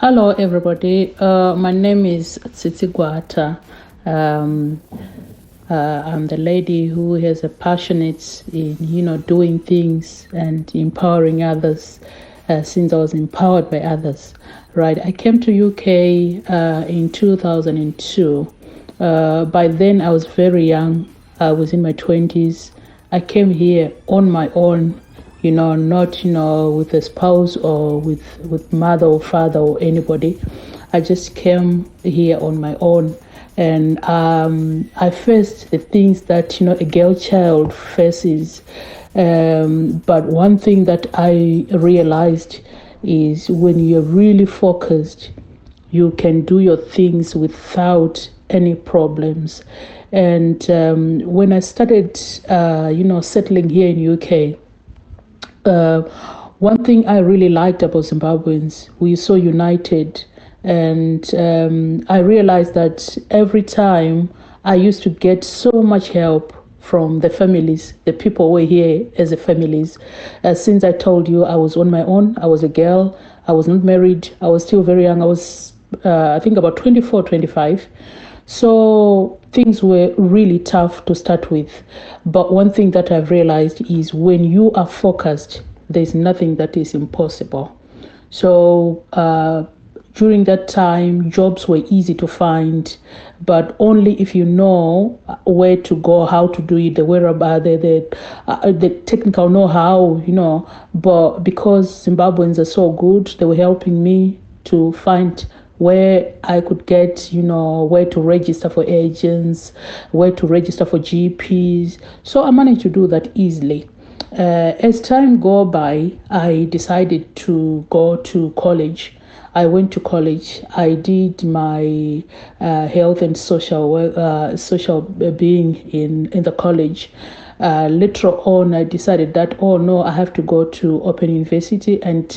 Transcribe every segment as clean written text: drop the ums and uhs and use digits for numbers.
Hello, everybody. My name is Tsitsi Gwata. Um, I'm the lady who has a passionate in, doing things and empowering others. Since I was empowered by others, right? I came to UK in 2002. By then, I was very young. I was in my 20s. I came here on my own, not, with a spouse or with mother or father or anybody. I just came here on my own. And I faced the things that, a girl child faces. But one thing that I realized is when you're really focused, you can do your things without any problems. And when I started, settling here in UK, one thing I really liked about Zimbabweans, we're so united. And I realized that every time I used to get so much help from the families, the people who were here as a families. Since I told you I was on my own, I was a girl, I was not married, I was still very young. I was, I think, about 24, 25. So things were really tough to start with. But one thing that I've realized is when you are focused, there's nothing that is impossible. So during that time, jobs were easy to find, but only if you know where to go, how to do it, the whereabouts, the technical know-how, But because Zimbabweans are so good, they were helping me to find where I could get, where to register for agents, where to register for GPs. So I managed to do that easily. As time go by, I decided to go to college. I went to college. I did my health and social being in the college. Later on, I decided that, oh no, I have to go to Open University and,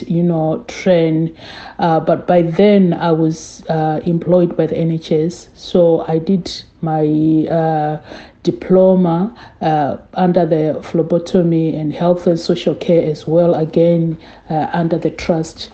train. But by then, I was employed by the NHS. So I did my diploma under the phlebotomy and health and social care as well, again, under the trust.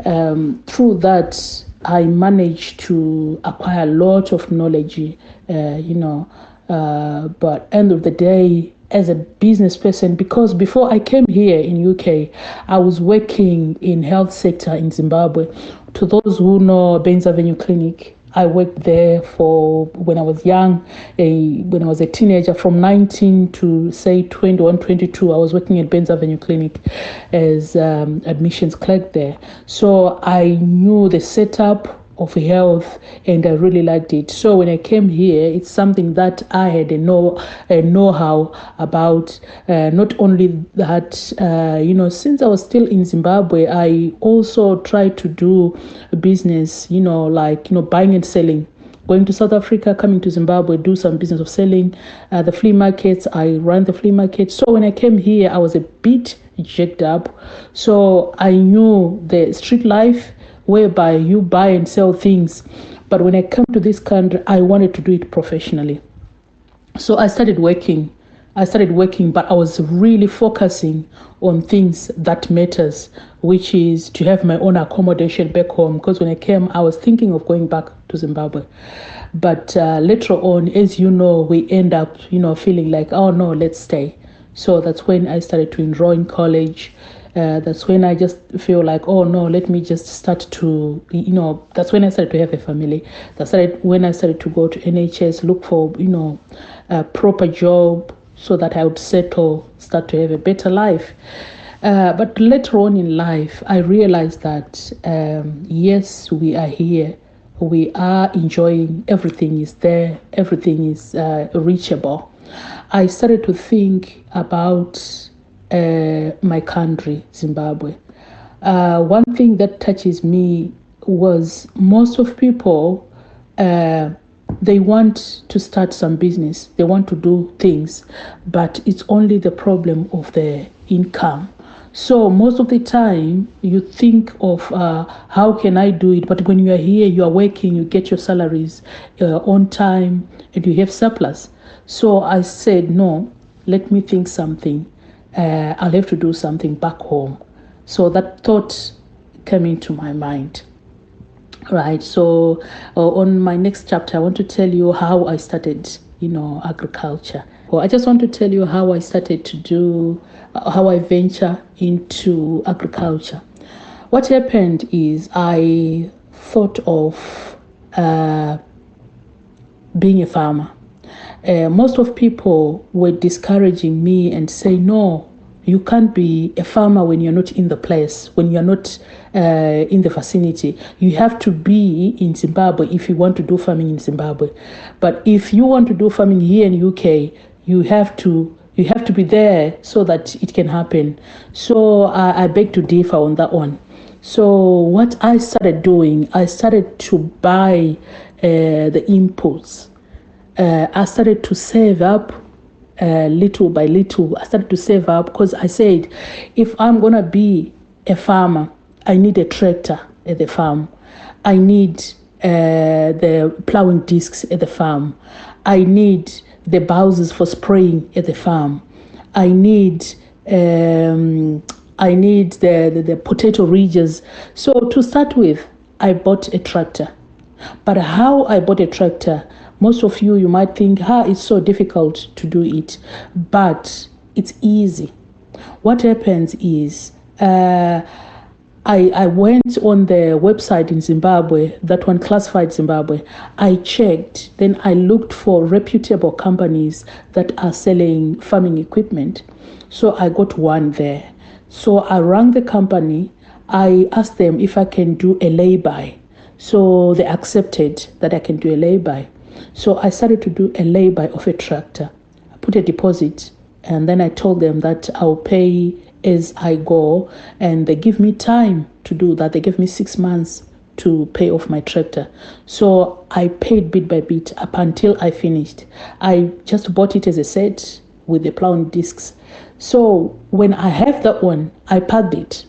Through that, I managed to acquire a lot of knowledge, but end of the day, as a business person, because before I came here in UK, I was working in health sector in Zimbabwe. To those who know Benz Avenue Clinic, I worked there for when I was young, when I was a teenager, from 19 to say 21, 22, I was working at Benz Avenue Clinic as admissions clerk there. So I knew the setup of health and I really liked it. So when I came here, it's something that I had a know-how about. Not only that, since I was still in Zimbabwe, I also tried to do business, buying and selling. Going to South Africa, coming to Zimbabwe, do some business of selling. The flea markets, I ran the flea market. So when I came here, I was a bit jacked up. So I knew the street life, whereby you buy and sell things. But when I came to this country, I wanted to do it professionally. So I started working, but I was really focusing on things that matters, which is to have my own accommodation back home. Because when I came, I was thinking of going back to Zimbabwe. But later on, as you know, we end up, feeling like, oh no, let's stay. So that's when I started to enroll in college. That's when I just feel like, oh no, let me just start to, that's when I started to have a family. When I started to go to NHS, look for, a proper job so that I would settle, start to have a better life. But later on in life, I realized that, yes, we are here. We are enjoying, everything is there, everything is reachable. I started to think about my country, Zimbabwe. One thing that touches me was most of people, they want to start some business, they want to do things, but it's only the problem of the income. So most of the time you think of how can I do it, but when you are here, you are working, you get your salaries on time and you have surplus. So I said, no, let me think something. I'll have to do something back home. So that thought came into my mind. Right. So on my next chapter, I want to tell you how I started, agriculture. Well, I just want to tell you how I started to do, how I venture into agriculture. What happened is I thought of being a farmer. Most of people were discouraging me and say, no, you can't be a farmer when you're not in the place, when you're not in the vicinity. You have to be in Zimbabwe if you want to do farming in Zimbabwe. But if you want to do farming here in UK, you have to be there so that it can happen. So I beg to differ on that one. So what I started doing, I started to buy the inputs. I started to save up little by little. I started to save up because I said, if I'm going to be a farmer, I need a tractor at the farm. I need the plowing discs at the farm. I need the bowsers for spraying at the farm. I need the potato ridges. So to start with, I bought a tractor. But how I bought a tractor, most of you might think, it's so difficult to do it. But it's easy. What happens is, I went on the website in Zimbabwe, that one classified Zimbabwe. I checked, then I looked for reputable companies that are selling farming equipment. So I got one there. So I rang the company. I asked them if I can do a lay-by. So they accepted that I can do a lay-by. So I started to do a lay-by of a tractor. I put a deposit, and then I told them that I'll pay as I go, and they give me time to do that. They gave me 6 months to pay off my tractor. So I paid bit by bit up until I finished. I just bought it as a set with the plowing discs. So when I have that one, I packed it.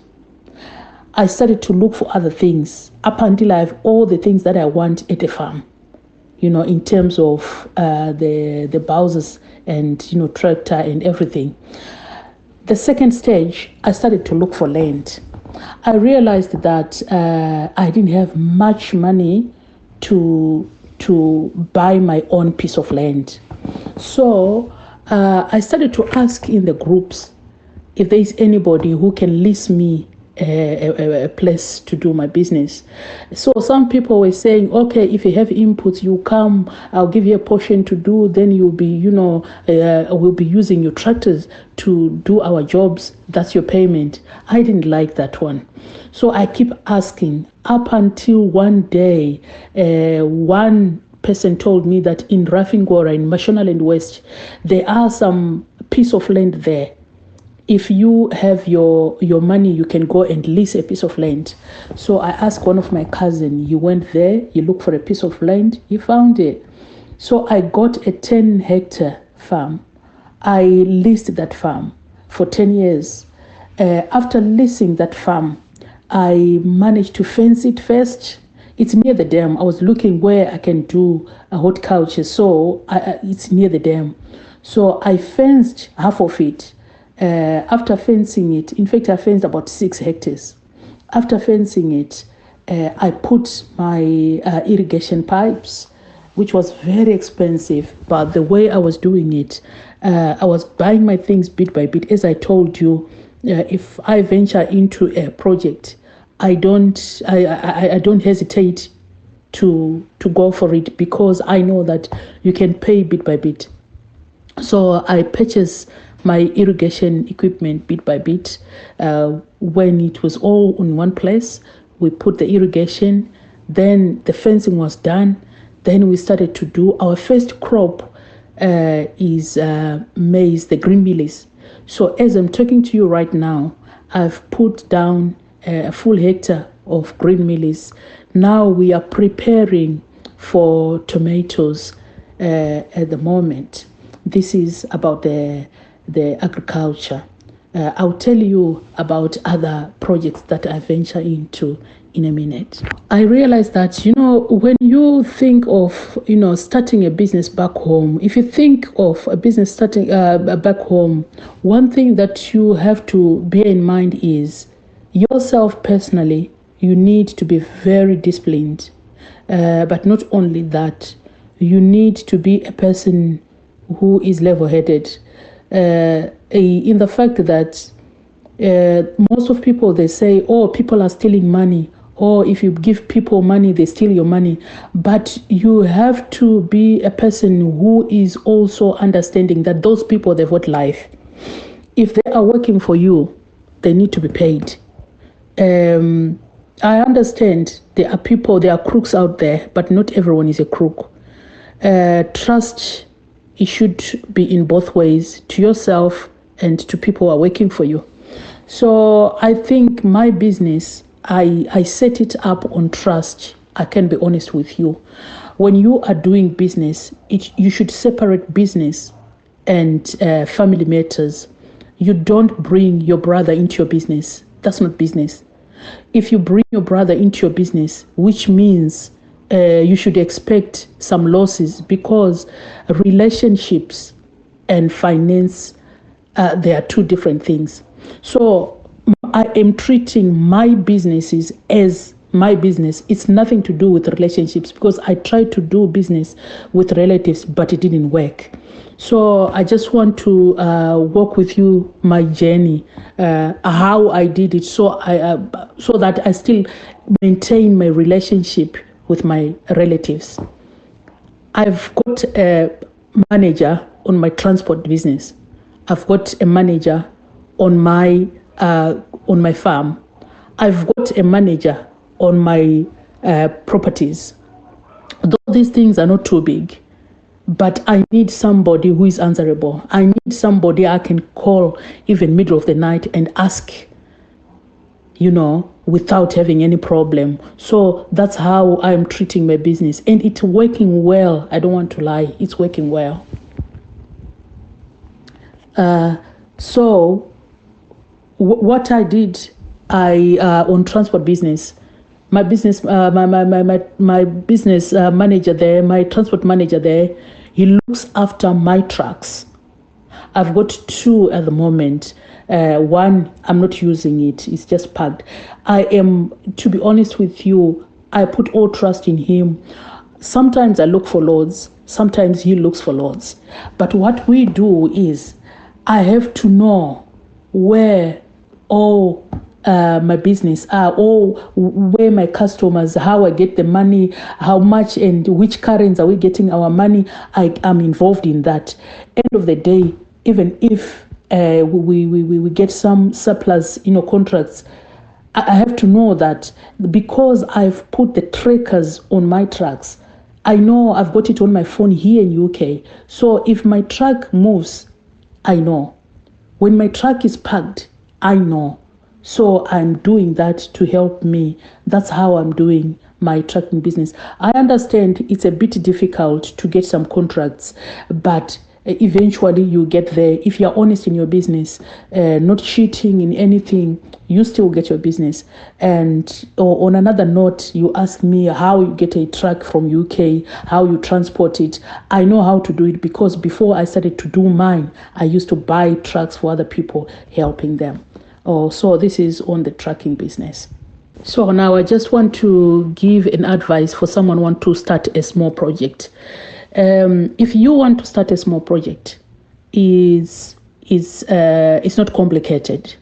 I started to look for other things up until I have all the things that I want at a farm, in terms of the bowsers and, tractor and everything. The second stage, I started to look for land. I realized that I didn't have much money to buy my own piece of land. So I started to ask in the groups if there is anybody who can lease me a place to do my business. So some people were saying, okay, if you have inputs, you come, I'll give you a portion to do, then you'll be, we'll be using your tractors to do our jobs. That's your payment. I didn't like that one. So I keep asking up until one day, one person told me that in Rafingora, in Mashonaland West, there are some piece of land there. If you have your money, you can go and lease a piece of land. So I asked one of my cousins, he went there, he looked for a piece of land, he found it. So I got a 10-hectare farm. I leased that farm for 10 years. After leasing that farm, I managed to fence it first. It's near the dam. I was looking where I can do a horticulture, so it's near the dam. So I fenced half of it. After fencing it, in fact, I fenced about 6 hectares. After fencing it, I put my irrigation pipes, which was very expensive. But the way I was doing it, I was buying my things bit by bit. As I told you, if I venture into a project, I don't hesitate to go for it, because I know that you can pay bit by bit. So I purchased my irrigation equipment bit by bit. When it was all in one place, we put the irrigation, then the fencing was done, then we started to do our first crop is maize, the green mealies. So as I'm talking to you right now, I've put down a full hectare of green mealies. Now we are preparing for tomatoes at the moment. This is about the agriculture. I'll tell you about other projects that I venture into in a minute. I realized that, when you think of, starting a business back home, if you think of a business starting back home, one thing that you have to bear in mind is yourself personally, you need to be very disciplined. But not only that, you need to be a person who is level-headed. In the fact that most of people, they say, oh, people are stealing money, or if you give people money, they steal your money. But you have to be a person who is also understanding that those people, they've got life. If they are working for you, they need to be paid. I understand there are people, there are crooks out there, but not everyone is a crook. Trust, it should be in both ways, to yourself and to people who are working for you. So I think my business, I set it up on trust. I can be honest with you. When you are doing business, you should separate business and family matters. You don't bring your brother into your business. That's not business. If you bring your brother into your business, which means you should expect some losses, because relationships and finance, they are two different things. So I am treating my businesses as my business. It's nothing to do with relationships, because I tried to do business with relatives, but it didn't work. So I just want to walk with you my journey, how I did it, so that I still maintain my relationship with my relatives. I've got a manager on my transport business. I've got a manager on my farm. I've got a manager on my properties. Though these things are not too big, but I need somebody who is answerable. I need somebody I can call even middle of the night and ask, without having any problem. So that's how I'm treating my business. And it's working well. I don't want to lie. It's working well. So what I did, on transport business, my business, my business manager there, my transport manager there, he looks after my trucks. I've got 2 at the moment. One, I'm not using it. It's just parked. To be honest with you, I put all trust in him. Sometimes I look for loads. Sometimes he looks for loads. But what we do is, I have to know where all my business are, or where my customers, how I get the money, how much and which currency are we getting our money. I am involved in that. End of the day, even if we get some surplus, contracts, I have to know that, because I've put the trackers on my trucks. I know I've got it on my phone here in UK. So if my truck moves, I know. When my truck is parked, I know. So I'm doing that to help me. That's how I'm doing my trucking business. I understand it's a bit difficult to get some contracts, but eventually you get there. If you're honest in your business, not cheating in anything, you still get your business. And on another note, you ask me how you get a truck from UK, how you transport it. I know how to do it, because before I started to do mine, I used to buy trucks for other people, helping them. So this is on the trucking business. So now I just want to give an advice for someone who want to start a small project. If you want to start a small project, it's not complicated.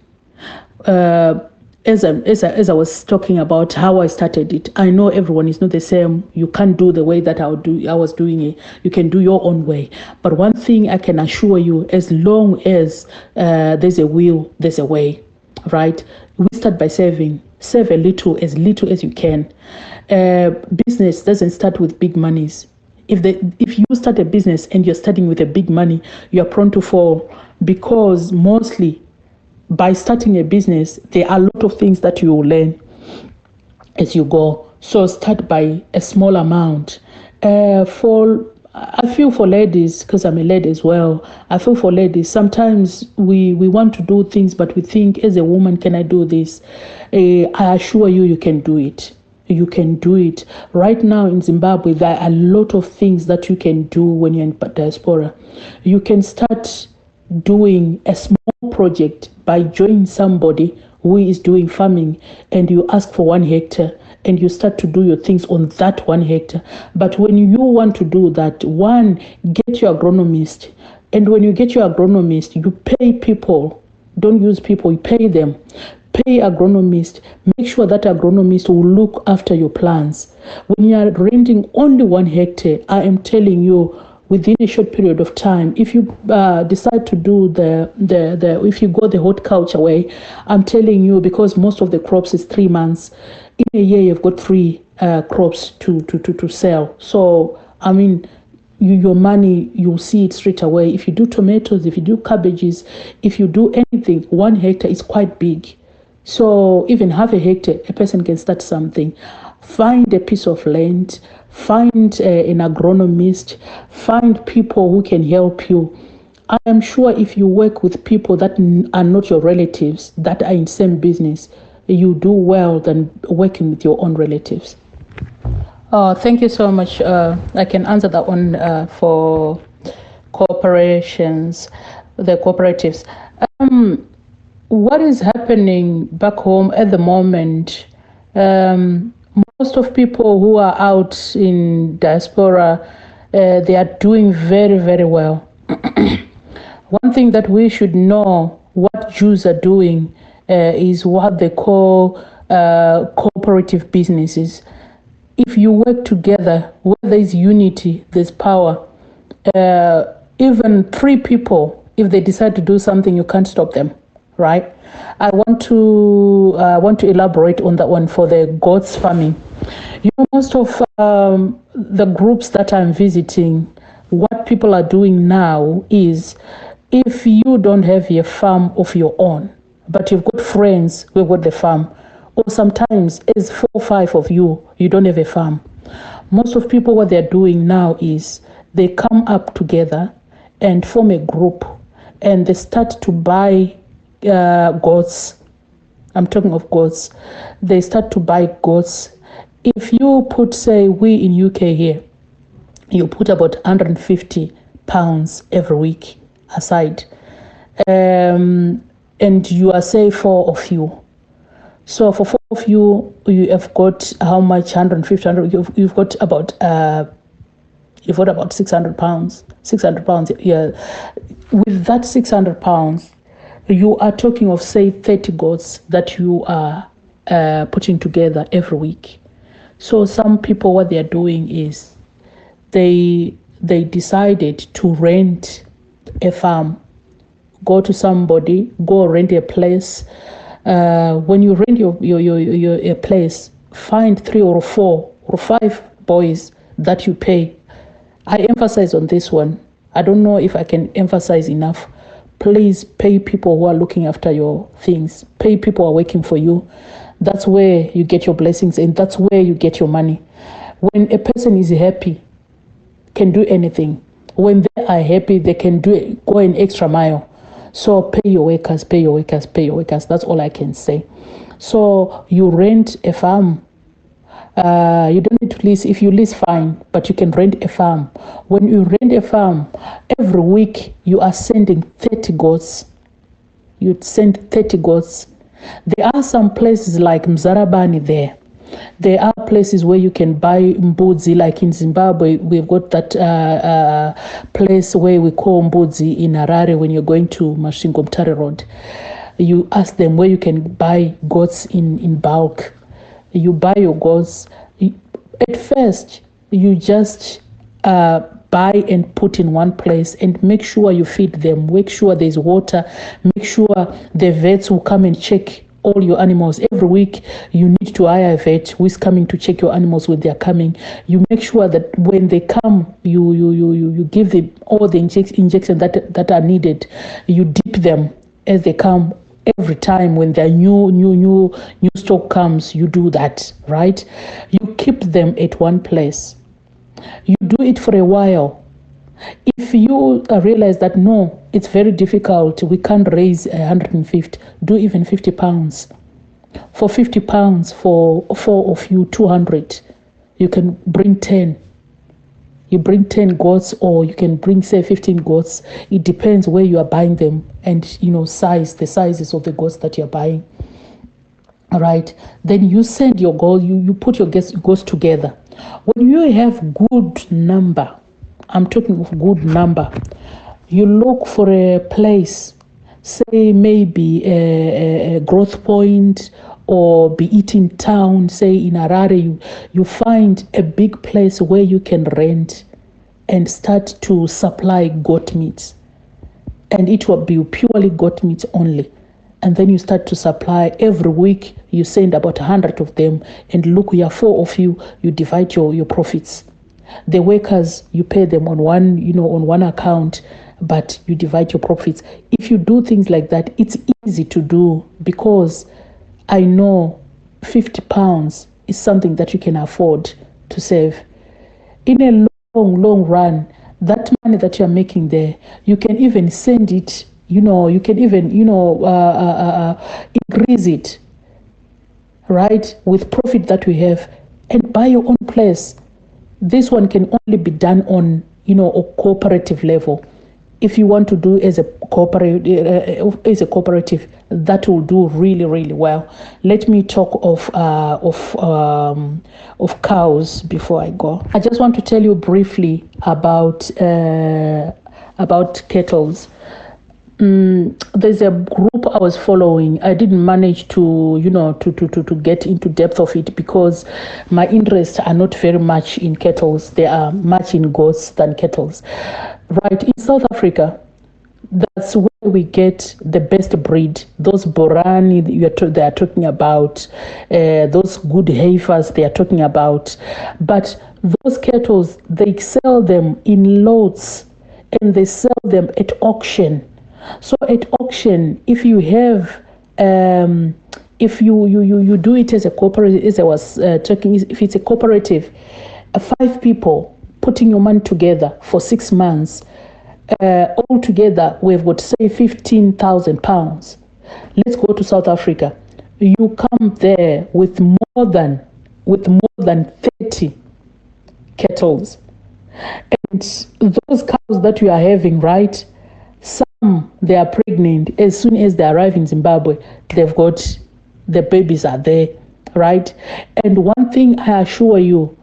As I was talking about how I started it, I know everyone is not the same. You can't do the way that I was doing it. You can do your own way. But one thing I can assure you, as long as there's a will, there's a way, right? We start by saving. Save a little as you can. Business doesn't start with big monies. If you start a business and you're starting with a big money, you're prone to fall, because mostly by starting a business, there are a lot of things that you will learn as you go. So start by a small amount. I feel for ladies, because I'm a lady as well. I feel for ladies. Sometimes we want to do things, but we think, as a woman, can I do this? I assure you, you can do it. You can do it. Right now in Zimbabwe, there are a lot of things that you can do when you're in diaspora. You can start doing a small project by joining somebody who is doing farming, and you ask for 1 hectare and you start to do your things on that 1 hectare. But when you want to do that, one, get your agronomist. And when you get your agronomist, you pay people. Don't use people, you pay them. Pay agronomist. Make sure that agronomist will look after your plants. When you are renting only 1 hectare, I am telling you, within a short period of time, if you decide to do if you go the horticulture way, I'm telling you, because most of the crops is 3 months, in a year you've got 3 crops to sell. So I mean, your money, you'll see it straight away. If you do tomatoes, if you do cabbages, if you do anything, 1 hectare is quite big. So even half a hectare, a person can start something. Find a piece of land, find an agronomist, find people who can help you. I am sure if you work with people that are not your relatives, that are in same business, you do well than working with your own relatives. Thank you so much. I can answer that one for corporations, the cooperatives. What is happening back home at the moment? Most of people who are out in diaspora, they are doing very, very well. One thing that we should know what Jews are doing is what they call cooperative businesses. If you work together, where there is unity, there's power. Even 3 people, if they decide to do something, you can't stop them, right? I want to elaborate on that one for the goats farming. You know, most of the groups that I'm visiting, what people are doing now is, if you don't have a farm of your own, but you've got friends who have got the farm, or sometimes as 4 or 5 of you don't have a farm. Most of people, what they're doing now is they come up together and form a group, and they start to buy goats. I'm talking of goats. They start to buy goats. If you put, say, we in UK here, you put about 150 pounds every week aside, and you are, say, 4 of you. So for 4 of you, you have got how much? 150. You've got about 600 pounds. 600 pounds. Yeah. With that 600 pounds, you are talking of, say, 30 goats that you are putting together every week. So some people, what they are doing is they decided to rent a farm. Go to somebody, go rent a place. When you rent your place, find 3 or 4 or 5 boys that you pay. I emphasize on this one. I don't know if I can emphasize enough. Please pay people who are looking after your things. Pay people who are working for you. That's where you get your blessings, and that's where you get your money. When a person is happy, can do anything. When they are happy, they can go an extra mile. So pay your workers, pay your workers, pay your workers. That's all I can say. So you rent a farm. You don't need to lease. If you lease, fine, but you can rent a farm. When you rent a farm, every week you are sending 30 goats. You send 30 goats. There are some places like Mzarabani there. There are places where you can buy mbudzi, like in Zimbabwe. We've got that place where we call mbudzi in Harare when you're going to Masvingo Mtare Road. You ask them where you can buy goats in bulk. You buy your goats. At first, you just buy and put in one place, and make sure you feed them. Make sure there's water. Make sure the vets will come and check all your animals. Every week, you need to hire a vet who is coming to check your animals when they're coming. You make sure that when they come, you give them all the injections that are needed. You dip them as they come. Every time when their new stock comes, you do that, right? You keep them at one place. You do it for a while. If you realize that, no, it's very difficult, we can't raise 150, do even 50 pounds. For 50 pounds, for 4 of you, 200, you can bring 10. You bring 10 goats, or you can bring, say, 15 goats. It depends where you are buying them and, the sizes of the goats that you're buying. All right. Then you send your goal, you put your goals together. When you have good number, I'm talking of good number, you look for a place, say maybe a growth point, or be it in town, say in Harare, you find a big place where you can rent and start to supply goat meat. And it will be purely goat meat only. And then you start to supply every week. You send about 100 of them, and look, you are 4 of you. You divide your profits. The workers, you pay them on one account, but you divide your profits. If you do things like that, it's easy to do, because I know 50 pounds is something that you can afford to save. In a long run, that money that you're making there, you can even send it, you can even, increase it, right, with profit that we have, and buy your own place. This one can only be done on, a cooperative level. If you want to do as a cooperative, that will do really well. Let me talk of cows before I go. I just want to tell you briefly about kettles. There's a group I was following. I didn't manage to get into depth of it, because my interests are not very much in kettles. They are much in goats than kettles. Right, in South Africa, that's where we get the best breed. Those Borani they are talking about, those good heifers they are talking about. But those kettles, they sell them in lots, and they sell them at auction. So at auction, if you have, if you do it as a cooperative, as I was talking, if it's a cooperative, 5 people putting your money together for 6 months, all together we've got, say, 15,000 pounds. Let's go to South Africa. You come there with more than 30 kettles, and those cows that you are having, right? Some, they are pregnant. As soon as they arrive in Zimbabwe, they've got, the babies are there, right? And one thing I assure you,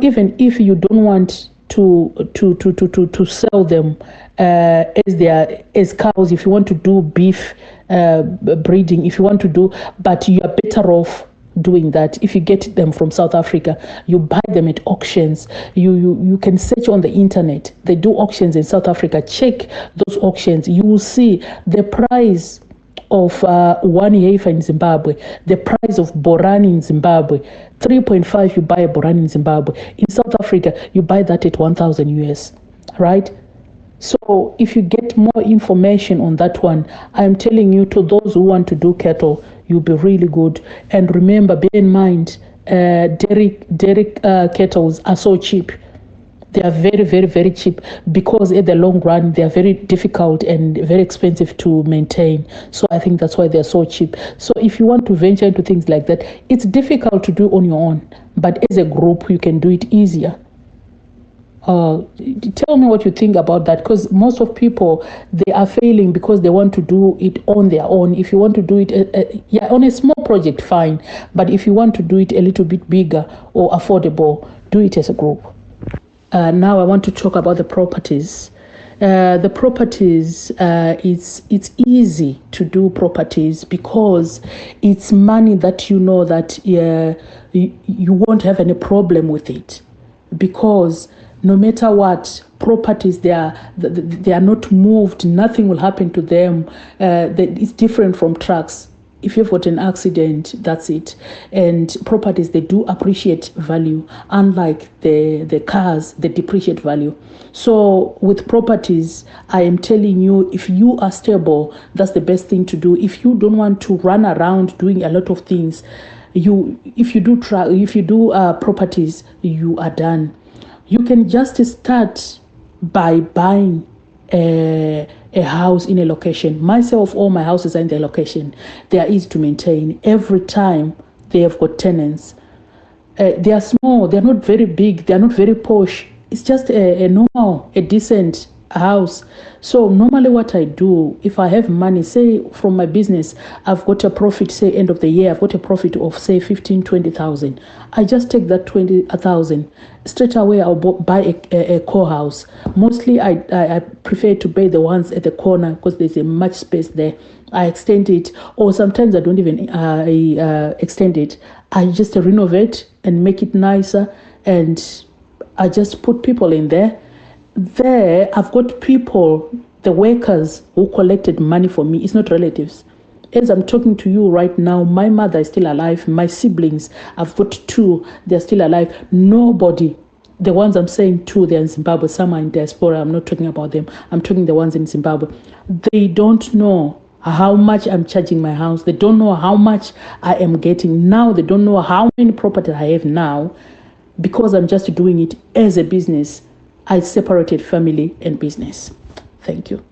even if you don't want to sell them as cows, if you want to do beef breeding, if you want to do, but you are better off doing that. If you get them from South Africa, you buy them at auctions. You can search on the internet. They do auctions in South Africa. Check those auctions. You will see the price of one heifer in Zimbabwe, the price of Borani in Zimbabwe. 3.5, you buy a Borani in Zimbabwe. In South Africa, you buy that at 1,000 US, right? So if you get more information on that one, I'm telling you, to those who want to do cattle, you'll be really good. And remember, bear in mind, dairy kettles are so cheap. They are very cheap, because at the long run, they are very difficult and very expensive to maintain. So I think that's why they're so cheap. So if you want to venture into things like that, it's difficult to do on your own, but as a group, you can do it easier. Tell me what you think about that, because most of people, they are failing because they want to do it on their own. If you want to do it on a small project, fine, but if you want to do it a little bit bigger or affordable, do it as a group. Now I want to talk about the properties. The properties, it's easy to do properties, because it's money that you know that you won't have any problem with it, because no matter what, properties, they are not moved. Nothing will happen to them. It's different from trucks. If you've got an accident, that's it. And properties, they do appreciate value, unlike the cars, they depreciate value. So with properties, I am telling you, if you are stable, that's the best thing to do. If you don't want to run around doing a lot of things, if you do properties, you are done. You can just start by buying a house in a location. Myself, all my houses are in their location. They are easy to maintain. Every time they have got tenants. They are small. They are not very big. They are not very posh. It's just a normal, a decent house. So normally what I do, if I have money, say from my business, I've got a profit, say end of the year, I've got a profit of say 15,000, 20,000. I just take that 20,000 straight away. I'll buy a core house. Mostly I prefer to buy the ones at the corner because there's a much space there. I extend it, or sometimes I don't even extend it. I just renovate and make it nicer, and I just put people in there. There, I've got people, the workers who collected money for me. It's not relatives. As I'm talking to you right now, my mother is still alive. My siblings, I've got 2, they're still alive. Nobody, the ones I'm saying 2, they're in Zimbabwe. Some are in diaspora. I'm not talking about them. I'm talking the ones in Zimbabwe. They don't know how much I'm charging my house. They don't know how much I am getting now. They don't know how many properties I have now, because I'm just doing it as a business. I separated family and business. Thank you.